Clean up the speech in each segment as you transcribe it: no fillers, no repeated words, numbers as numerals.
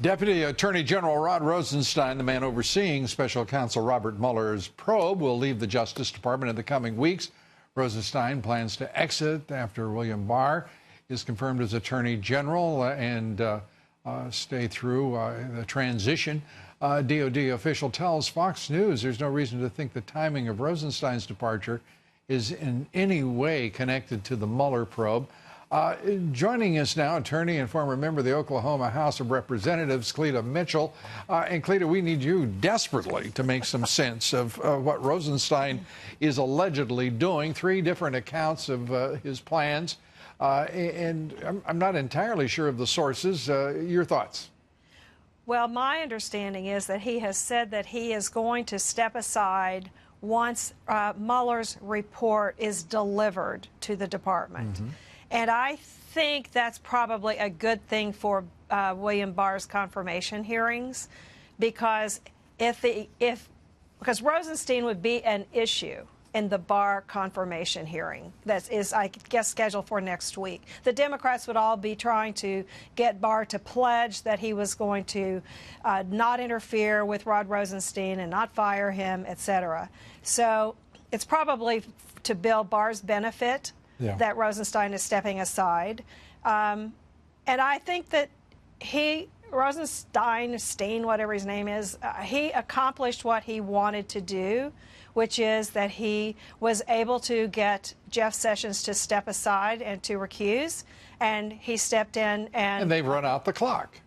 Deputy Attorney General Rod Rosenstein, the man overseeing Special Counsel Robert Mueller's probe, will leave the Justice Department in the coming weeks. Rosenstein plans to exit after William Barr is confirmed as Attorney General and stay through the transition. DOD official tells Fox News there's no reason to think the timing of Rosenstein's departure is in any way connected to the Mueller probe. Joining us now, attorney and former member of the Oklahoma House of Representatives, Cleta Mitchell. And Cleta, we need you desperately to make some sense of what Rosenstein is allegedly doing. 3 different accounts of his plans. And I'm not entirely sure of the sources. Your thoughts? Well, my understanding is that he has said that he is going to step aside once Mueller's report is delivered to the department. Mm-hmm. And I think that's probably a good thing for William Barr's confirmation hearings, because because Rosenstein would be an issue in the Barr confirmation hearing that is, I guess, scheduled for next week. The Democrats would all be trying to get Barr to pledge that he was going to not interfere with Rod Rosenstein and not fire him, etc. So it's probably to Bill Barr's benefit that Rosenstein is stepping aside. And I think that Rosenstein, whatever his name is, he accomplished what he wanted to do, which is that he was able to get Jeff Sessions to step aside and to recuse, and he stepped in and they've run out the clock.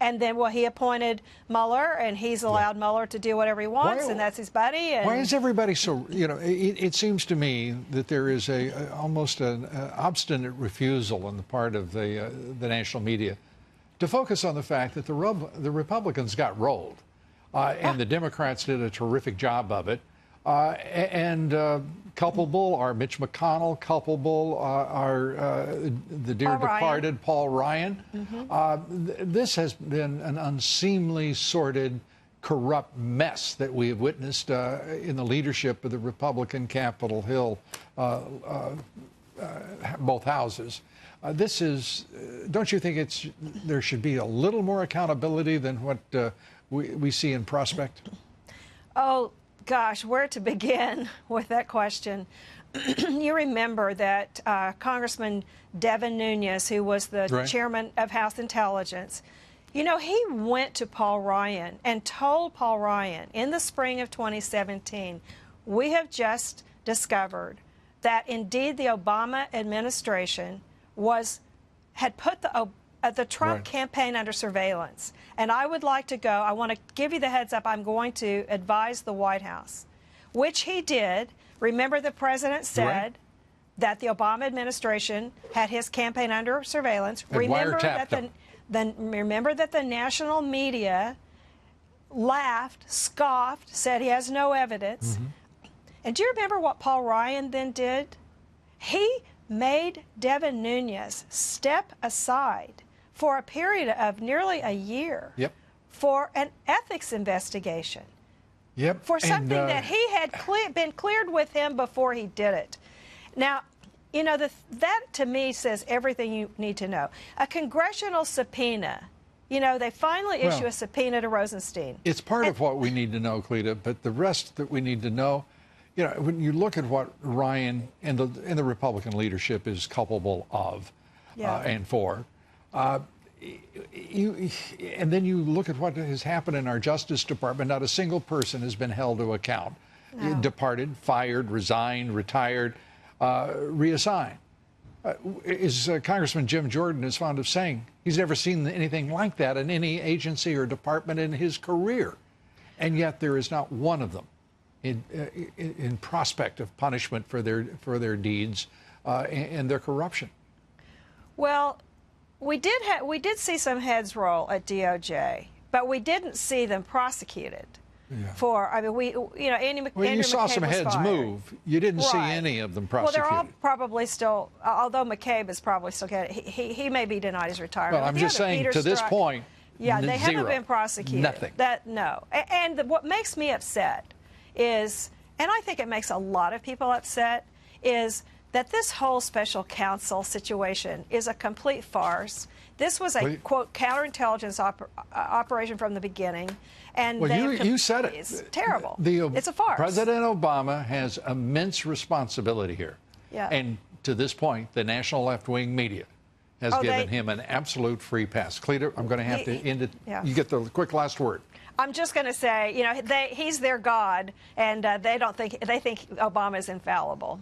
And then, well, he appointed Mueller, and he's allowed Mueller to do whatever he wants, and that's his buddy. And why is everybody so, it seems to me that there is almost an obstinate refusal on the part of the national media to focus on the fact that the Republicans got rolled, and the Democrats did a terrific job of it. Culpable are Mitch McConnell, culpable are the dear departed Paul Ryan. Mm-hmm. This has been an unseemly, sordid, corrupt mess that we have witnessed in the leadership of the Republican Capitol Hill, both houses. This is, don't you think there should be a little more accountability than what we see in prospect? Oh, gosh, where to begin with that question? You remember that Congressman Devin Nunes, who was the chairman of House Intelligence, he went to Paul Ryan and told Paul Ryan in the spring of 2017, we have just discovered that indeed the Obama administration had put the Trump campaign under surveillance. And I would like to go, I want to give you the heads up, I'm going to advise the White House, which he did. Remember, the president said that the Obama administration had his campaign under surveillance. Remember that the national media laughed, scoffed, said he has no evidence. Mm-hmm. And do you remember what Paul Ryan then did? He made Devin Nunes step aside for a period of nearly a year for an ethics investigation. For something that he had been cleared with him before he did it. Now, that to me says everything you need to know. A congressional subpoena, they finally issue a subpoena to Rosenstein. It's part of what we need to know, Cleta, but the rest that we need to know, when you look at what Ryan and the Republican leadership is culpable of and for, and then you look at what has happened in our Justice Department. Not a single person has been held to account. Departed, fired, resigned, retired, reassigned. As Congressman Jim Jordan is fond of saying, he's never seen anything like that in any agency or department in his career. And yet there is not one of them in prospect of punishment for their deeds and their corruption. Well, we did see some heads roll at DOJ, but we didn't see them prosecuted. For Andy you saw some heads move. You didn't see any of them prosecuted. Well, they're all probably still. Although McCabe is probably still getting. He may be denied his retirement. Well, I'm just saying to this point. Yeah, they haven't been prosecuted. Nothing. And what makes me upset is, and I think it makes a lot of people upset, is that this whole special counsel situation is a complete farce. This was a, quote, counterintelligence operation from the beginning. And well, you said it. It's terrible. It's a farce. President Obama has immense responsibility here. Yeah. And to this point, the national left-wing media has given him an absolute free pass. Cleta, I'm going to have to end it. Yeah. You get the quick last word. I'm just going to say, you know, he's their God, and they think Obama is infallible.